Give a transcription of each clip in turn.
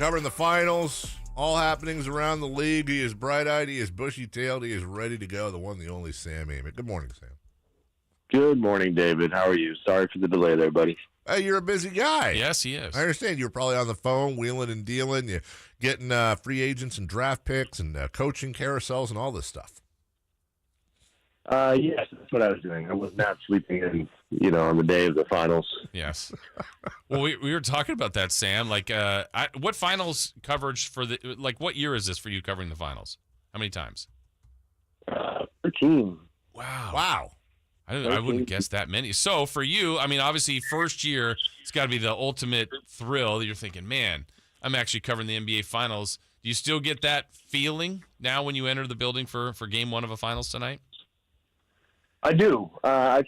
Covering the finals, all happenings around the league. He is bright-eyed. He is bushy-tailed. He is ready to go. The one, the only Sam Amick. Good morning, Sam. Good morning, David. How are you? Sorry for the delay there, buddy. Hey, you're a busy guy. Yes, he is. I understand. You were probably on the phone, wheeling and dealing. You're getting free agents and draft picks and coaching carousels and all this stuff. Yes, that's what I was doing. I was not sleeping in, on the day of the finals. Yes. Well, we were talking about that, Sam. Like, what finals coverage what year is this for you covering the finals? How many times? 13. Wow. I wouldn't guess that many. So for you, I mean, obviously first year, it's got to be the ultimate thrill that you're thinking, man, I'm actually covering the NBA finals. Do you still get that feeling now when you enter the building for game one of a finals tonight? I do. I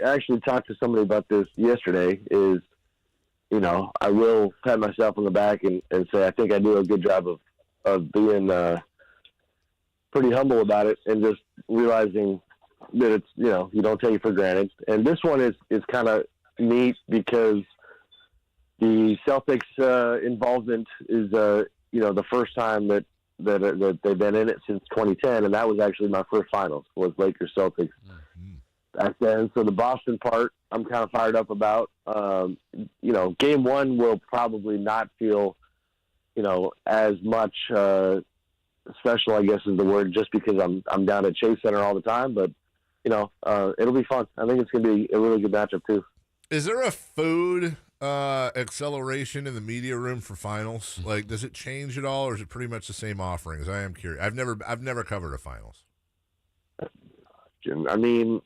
actually talked to somebody about this yesterday I will pat myself on the back and say I think I do a good job of being pretty humble about it and just realizing that it's, you don't take it for granted. And this one is kind of neat because the Celtics involvement is, the first time that they've been in it since 2010, and that was actually my first finals, was Lakers Celtics back then. So the Boston part, I'm kind of fired up about. Game one will probably not feel, as much special, I guess is the word, just because I'm down at Chase Center all the time. But it'll be fun. I think it's going to be a really good matchup too. Is there a food acceleration in the media room for finals? Like, does it change at all, or is it pretty much the same offerings? I am curious. I've never covered a finals. I mean,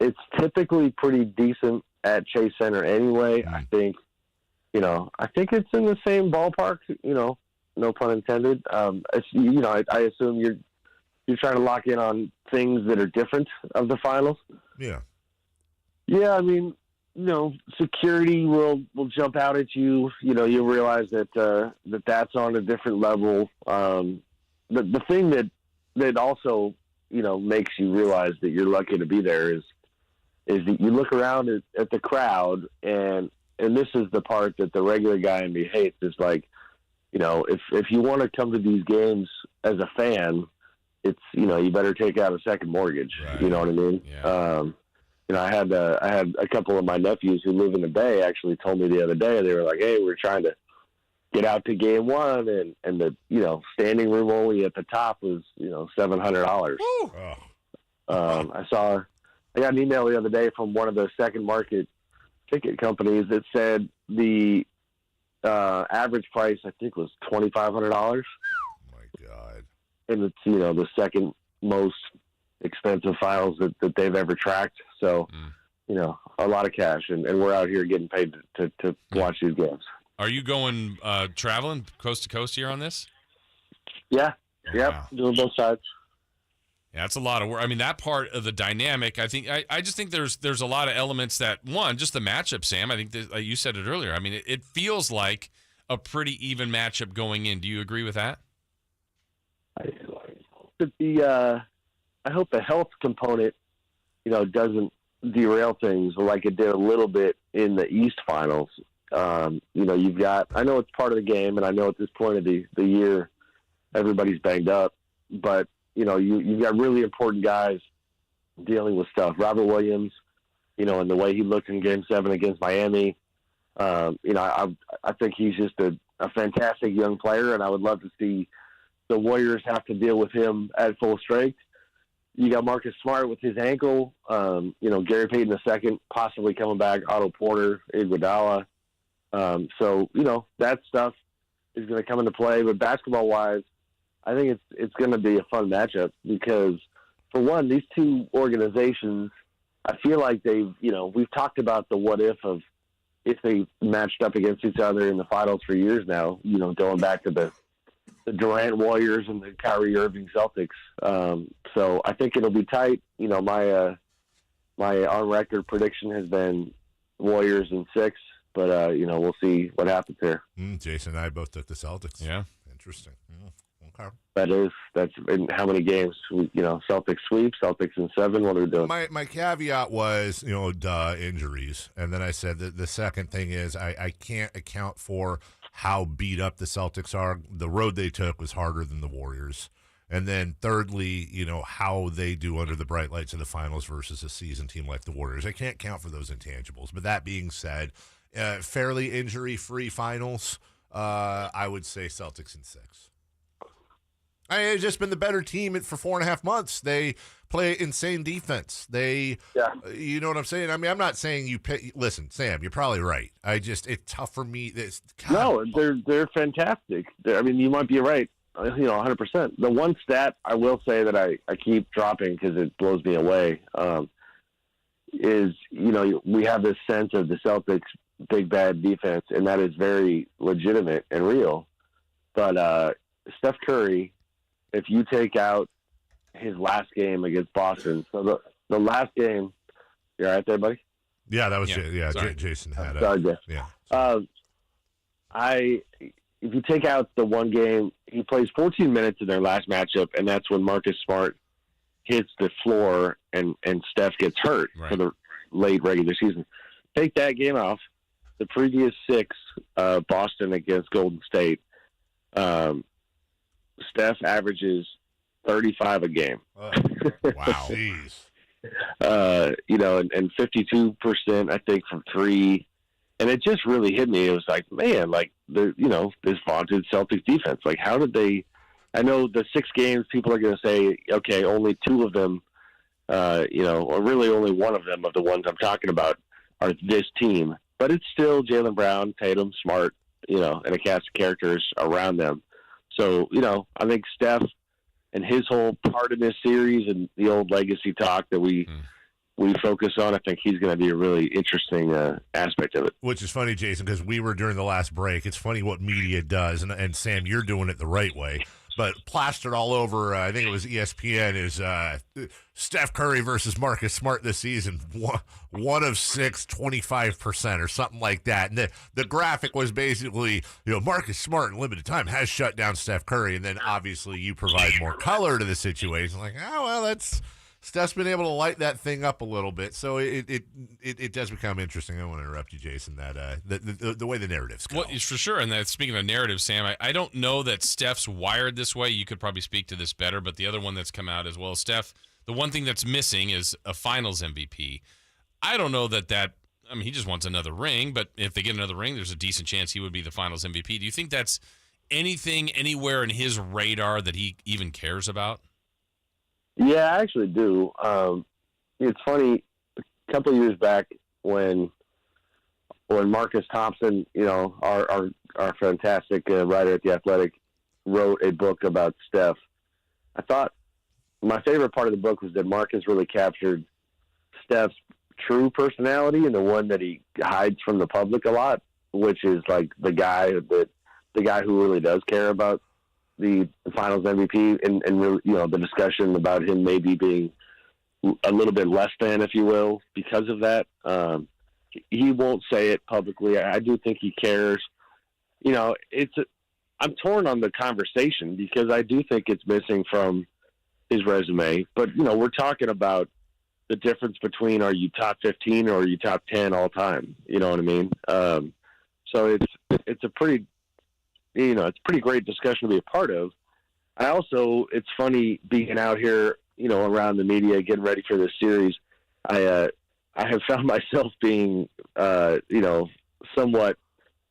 it's typically pretty decent at Chase Center anyway. I think it's in the same ballpark. No pun intended. I assume you're trying to lock in on things that are different of the finals. Yeah. Yeah, I mean, security will jump out at you. You realize that that's on a different level. The thing that also, makes you realize that you're lucky to be there is that you look around at the crowd, and this is the part that the regular guy in me hates, is like, if you want to come to these games as a fan, it's, you better take out a second mortgage. Right. You know what I mean? Yeah. I had a couple of my nephews who live in the Bay actually told me the other day, they were like, hey, we're trying to get out to game one, and the, standing room only at the top was, $700. I got an email the other day from one of the second market ticket companies that said the average price, I think, was $2,500. Oh my God. And it's, the second most expensive finals that they've ever tracked. So, a lot of cash, and we're out here getting paid to watch these games. Are you going traveling coast to coast here on this? Yeah. Oh, Yep. wow. Doing both sides. Yeah, that's a lot of work. I mean, that part of the dynamic, I think, I just think there's a lot of elements that, one, just the matchup, Sam, I think that, you said it earlier. I mean, it feels like a pretty even matchup going in. Do you agree with that? I hope the health component, doesn't derail things like it did a little bit in the East Finals. You've got, I know it's part of the game, and I know at this point of the year, everybody's banged up, but, you've got really important guys dealing with stuff. Robert Williams, and the way he looked in Game 7 against Miami, I think he's just a fantastic young player, and I would love to see the Warriors have to deal with him at full strength. You got Marcus Smart with his ankle, Gary Payton II possibly coming back, Otto Porter, Iguodala. So, that stuff is going to come into play. But basketball-wise, I think it's going to be a fun matchup because, for one, these two organizations, I feel like we've talked about the what if of if they matched up against each other in the finals for years now, going back to the Durant Warriors and the Kyrie Irving Celtics. So I think it'll be tight. My on-record prediction has been Warriors in 6, but, we'll see what happens here. Jason and I both took the Celtics. Yeah. Interesting. Okay. That's in how many games? Celtics sweep, Celtics in 7. What are we doing? My caveat was, injuries. And then I said that the second thing is I can't account for how beat up the Celtics are. The road they took was harder than the Warriors. And then thirdly, how they do under the bright lights of the finals versus a seasoned team like the Warriors. I can't count for those intangibles. But that being said, fairly injury-free finals, I would say Celtics in 6. It's just been the better team for 4.5 months. They play insane defense. You know what I'm saying? I mean, I'm not saying listen, Sam, you're probably right. It's tough for me. No, they're fantastic. You might be right. 100%. The one stat I will say that I keep dropping because it blows me away is, we have this sense of the Celtics big bad defense, and that is very legitimate and real. But Steph Curry, if you take out his last game against Boston, so the last game, you all right there, buddy? Yeah, that was Jason had it. If you take out the one game, he plays 14 minutes in their last matchup, and that's when Marcus Smart hits the floor and Steph gets hurt for the late regular season. Take that game off. The previous 6, Boston against Golden State, Steph averages 35 a game. Wow. Jeez. And 52%, I think, from 3. And it just really hit me. It was like, man, this vaunted Celtics defense. Like, how did they? I know the 6 games, people are going to say, okay, only 2 of them, or really only one of them of the ones I'm talking about are this team. But it's still Jaylen Brown, Tatum, Smart, and a cast of characters around them. So, I think Steph and his whole part in this series and the old legacy talk that we focus on, I think he's going to be a really interesting aspect of it. Which is funny, Jason, because we were during the last break. It's funny what media does, and Sam, you're doing it the right way. But plastered all over, I think it was ESPN, is Steph Curry versus Marcus Smart this season. 1 of 6, 25% or something like that. And the graphic was basically, Marcus Smart in limited time has shut down Steph Curry. And then obviously you provide more color to the situation. Like, Steph's been able to light that thing up a little bit, so it does become interesting. I don't want to interrupt you, Jason. That the way the narratives go. Well, for sure. And speaking of narratives, Sam, I don't know that Steph's wired this way. You could probably speak to this better. But the other one that's come out as well, Steph. The one thing that's missing is a Finals MVP. I don't know that. He just wants another ring. But if they get another ring, there's a decent chance he would be the Finals MVP. Do you think that's anything anywhere in his radar that he even cares about? Yeah, I actually do. It's funny. A couple of years back, when Marcus Thompson, our fantastic writer at the Athletic, wrote a book about Steph, I thought my favorite part of the book was that Marcus really captured Steph's true personality and the one that he hides from the public a lot, which is like the guy who really does care about the Finals MVP and really, the discussion about him maybe being a little bit less than, if you will, because of that. He won't say it publicly. I do think he cares. I'm torn on the conversation because I do think it's missing from his resume. But, we're talking about the difference between are you top 15 or are you top 10 all time? You know what I mean? So it's a pretty great discussion to be a part of. It's funny being out here, around the media, getting ready for this series. I have found myself being, somewhat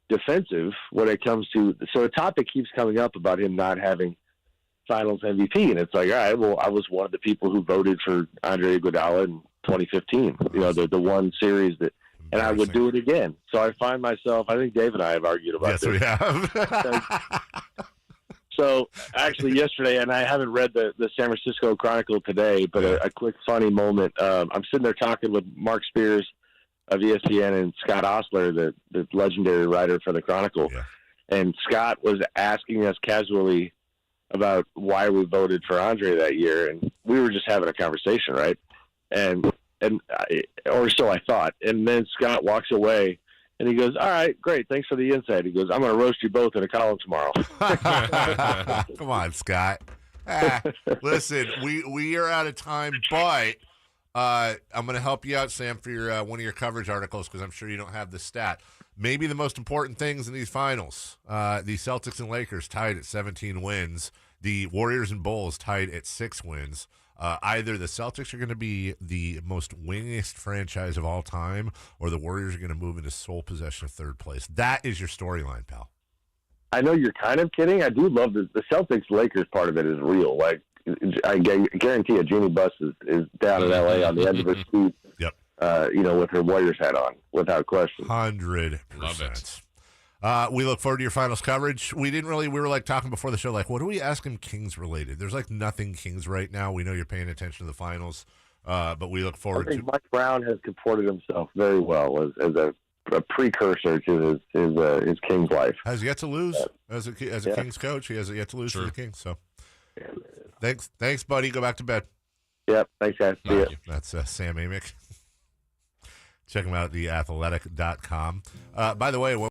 defensive when it comes to, so a topic keeps coming up about him not having Finals MVP. And it's like, all right, well, I was one of the people who voted for Andre Iguodala in 2015, the one series that, and I would do it again. So I find myself, I think Dave and I have argued about this. Yes, we have. So actually yesterday, and I haven't read the San Francisco Chronicle today, but a quick funny moment. I'm sitting there talking with Mark Spears of ESPN and Scott Osler, the legendary writer for the Chronicle. Yeah. And Scott was asking us casually about why we voted for Andre that year. And we were just having a conversation, right? Or so I thought. And then Scott walks away, and he goes, all right, great, thanks for the insight. He goes, I'm going to roast you both in a column tomorrow. Come on, Scott. Listen, we are out of time, but I'm going to help you out, Sam, for your one of your coverage articles because I'm sure you don't have the stat. maybe the most important things in these finals. The Celtics and Lakers tied at 17 wins. The Warriors and Bulls tied at 6 wins. Either the Celtics are going to be the most winningest franchise of all time, or the Warriors are going to move into sole possession of third place. That is your storyline, pal. I know you're kind of kidding. I do love the Celtics-Lakers part of it is real. Like, I guarantee you, Jeannie Buss is down in L.A. on the end of her seat. Yep. With her Warriors hat on, without question. 100%. Love it. We look forward to your finals coverage. We were like talking before the show, like, what do we ask him Kings related? There's like nothing Kings right now. We know you're paying attention to the finals, but we look forward to. Mike Brown has comported himself very well as a precursor to his Kings life. Has yet to lose as a Kings coach. He has yet to lose to the Kings. So, thanks, buddy. Go back to bed. Yep. Thanks, guys. See ya. That's Sam Amick. Check him out at theathletic.com. By the way,